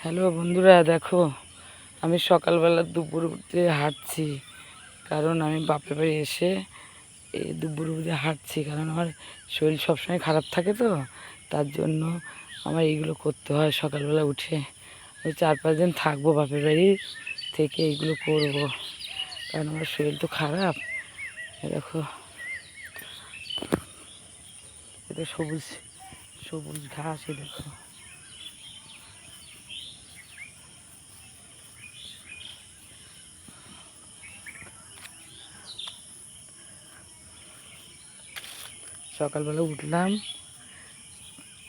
Hello বন্ধুরা, দেখো আমি সকালবেলা দুপুর অবধি হাঁটছি, কারণ আমি বাপের বাড়ি এসে এই দুপুর অবধি হাঁটছি, কারণ আমার শরীর সবসময় খারাপ থাকে, তো তার জন্য আমার এইগুলো করতে হয়। সকালবেলা উঠে ওই 4-5 দিন থাকবো বাপের বাড়ি থেকে, এইগুলো করব, কারণ আমার শরীর তো খারাপ। দেখো এটা সবুজ সবুজ ঘাস, এই দেখো। সকালবেলা উঠলাম,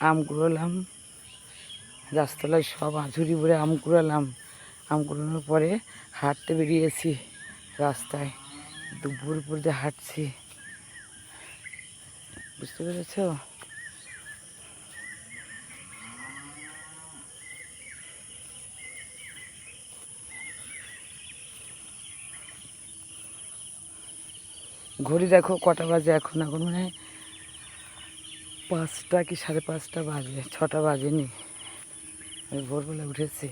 আম কুড়োলাম, গাছতলায় সব আঁচুরি ভরে আম কুড়ালাম। আম কুড়ানোর পরে হাঁটতে বেরিয়েছি রাস্তায়, দুপুর উপর দিয়ে হাঁটছি, বুঝতে পেরেছ? ঘড়ি দেখো কটা বাজে, এখন মানে 5টা কি 5:30 বাজে, 6টা বাজেনি। আমি ভোরবেলা উঠেছি।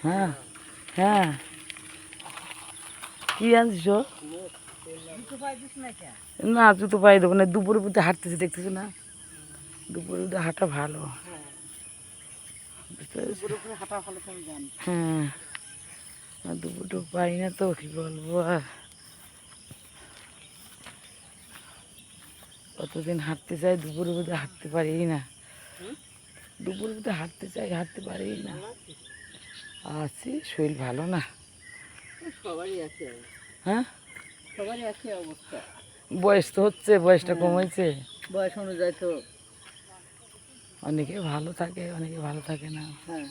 হ্যাঁ হ্যাঁ, কি আনছিস? না, জুতো পায়ে দেবো না, দুপুরে বুঝতে হাঁটতেছি, দেখতেছি না? দুপুরে বুঝতে হাঁটা ভালো। হ্যাঁ, দুপুরটা পাই না তো, কি বলবো আর। কতদিন হাঁটতে চাই, দুপুরে বুঝতে হাঁটতে পারি না। দুপুরে বুঝতে হাঁটতে চাই, হাঁটতে পারি না। আছি, শরীর ভালো না। সবারই আছে। হ্যাঁ, সবারই আছে অবস্থা। বয়স তো হচ্ছে, বয়সটা কম হয়েছে। বয়স অনুযায়ী তো অনেকে ভালো থাকে, অনেকে ভালো থাকে না। হ্যাঁ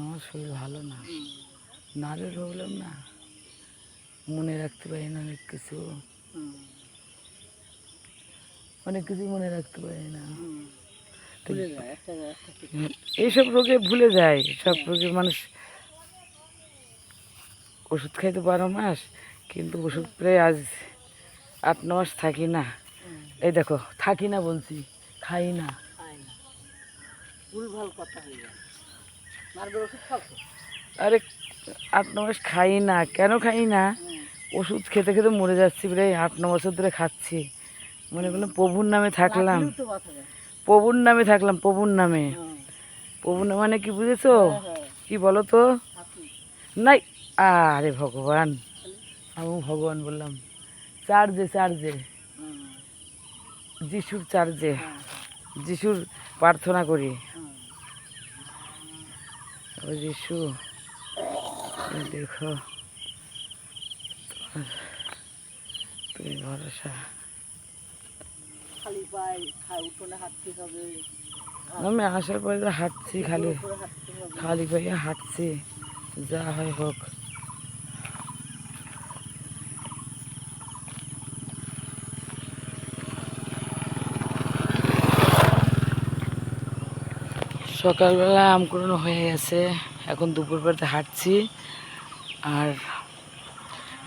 আমার শরীর ভালো না, নার্ভের প্রবলেম না, মনে রাখতে পারি না অনেক কিছু, অনেক কিছু মনে রাখতে পারি না। ভুলে যায় একটা এইসব রোগে ভুলে যায়, সব রোগে মানুষ ওষুধ খাইতে 12 মাস, কিন্তু ওষুধ প্রায় আজ 8-9 মাস থাকি না। এই দেখো, থাকি না বলছি, খাই না। ভুলভাল কথা হয়ে যায়। নার্ভের ওষুধ খাও? আরে 8-9 মাস খাই না, কেন খাই না? ওষুধ খেতে খেতে মরে যাচ্ছি, প্রায় 8-9 বছর ধরে খাচ্ছি। মনে করলাম প্রভুর নামে থাকলাম, প্রভুর নামে থাকলাম, প্রভুর নামে। প্রভুর নামে মানে কি বুঝেছো? কি বলো তো? নাই, আরে ভগবান, আমি ভগবান বললাম। চার্জে চার্জে, যিশুর চার্জে, যিশুর প্রার্থনা করি। ও যিশু, দেখো তুমি ভরসা। খালি পায়ে উঠোনে হাঁটতে হবে। আমি আসার পরে তো হাঁটছি, খালি পায়ে হাঁটছি, যা হয় হোক। সকালবেলা আম কুড়ানো হয়ে গেছে, এখন দুপুরবেলাতে হাঁটছি। আর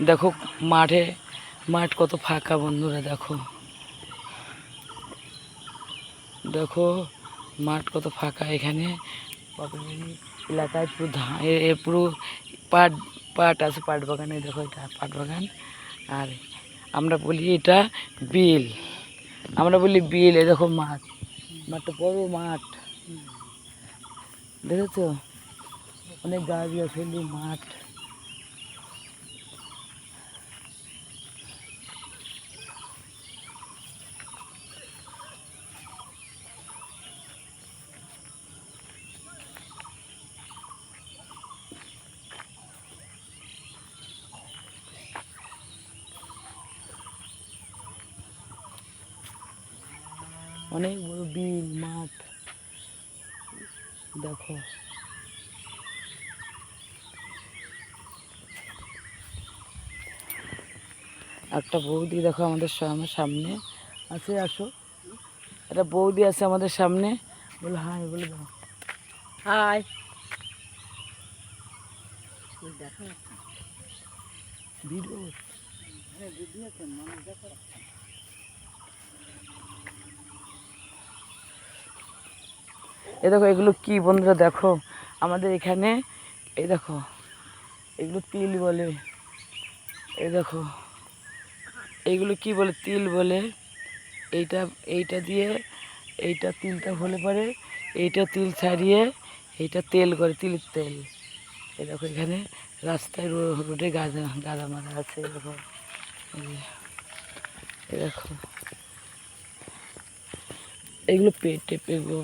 দেখো মাঠ কত ফাঁকা বন্ধুরা, দেখো দেখো মাঠ কত ফাঁকা। এখানে বাপের বাড়ি এলাকায় পুরো পুরো পাট পাট আছে, পাট বাগানে। দেখো এটা পাট বাগান, আর আমরা বলি এটা বিল, আমরা বলি বিল। এই দেখো মাঠটা বড় মাঠ, দেখেছো? অনেক গাড়ি আছে, মাঠ। অনেক বড় বিল, মাঠ, দেখো। একটা বৌদি দেখো আমাদের সামনে আছে, আসো। একটা বৌদি আছে আমাদের সামনে, বলো হাই, বলে দাও হাই। ভিডিও, এই দেখো এগুলো কি বন্ধুরা, দেখো আমাদের এখানে, এই দেখো এগুলো তিল বলে, এই দেখো এইগুলো কি বলে, তিল বলে। এইটা এইটা দিয়ে এইটা তিলটা হলে পরে এইটা তিল ছাড়িয়ে এইটা তেল করে, তিলের তেল। এই দেখো এখানে রাস্তায় রোডে গাঁদা গাঁদা মারা আছে, এই দেখো এই দেখো এগুলো পেটে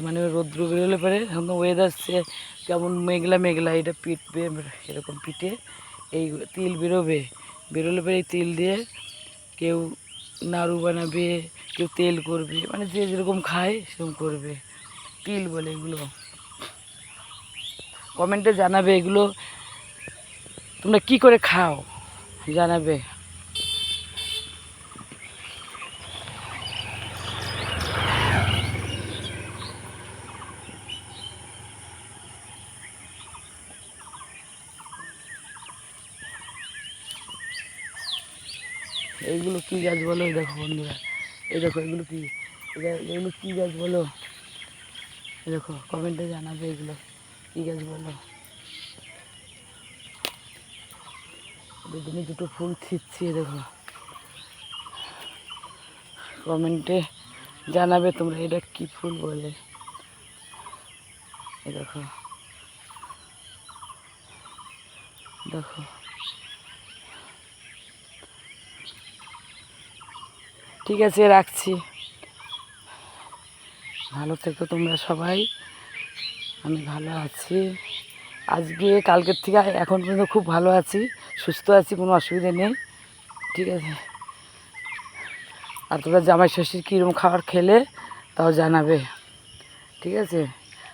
মানে রৌদ্র বেরোলে পরে এখন ওয়েদার কেমন মেঘলা মেঘলা, এটা পিটবে এরকম পিঠে এই তিল বেরোবে, বেরোলে পরে এই তিল দিয়ে কেউ নাড়ু বানাবে, কেউ তেল করবে, মানে যে যেরকম খায় সেরকম করবে, তিল বলে এগুলো। কমেন্টে জানাবে এগুলো তোমরা কি করে খাও, জানাবে। এইগুলো কি গাছ বলো, এই দেখো বন্ধুরা, এই দেখো এগুলো কি, এগুলো কি গাছ বলো, এই দেখো কমেন্টে জানাবে এগুলো কি গাছ বলো। দুদিনে দুটো ফুল ছিটছি, দেখো কমেন্টে জানাবে তোমরা এটা কি ফুল বলে। এই দেখো দেখো ঠিক আছে, রাখছি। ভালো থেকো তোমরা সবাই, আমি ভালো আছি আজকে, কালকের থেকে এখন পর্যন্ত খুব ভালো আছি, সুস্থ আছি, কোনো অসুবিধা নেই, ঠিক আছে। আর তোমরা জামাই ষষ্ঠীর কীরকম খাবার খেলে তাও জানাবে, ঠিক আছে।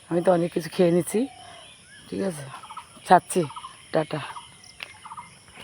আমি তো অনেক কিছু খেয়ে নিচ্ছি, ঠিক আছে, ছাড়ছি, টাটা।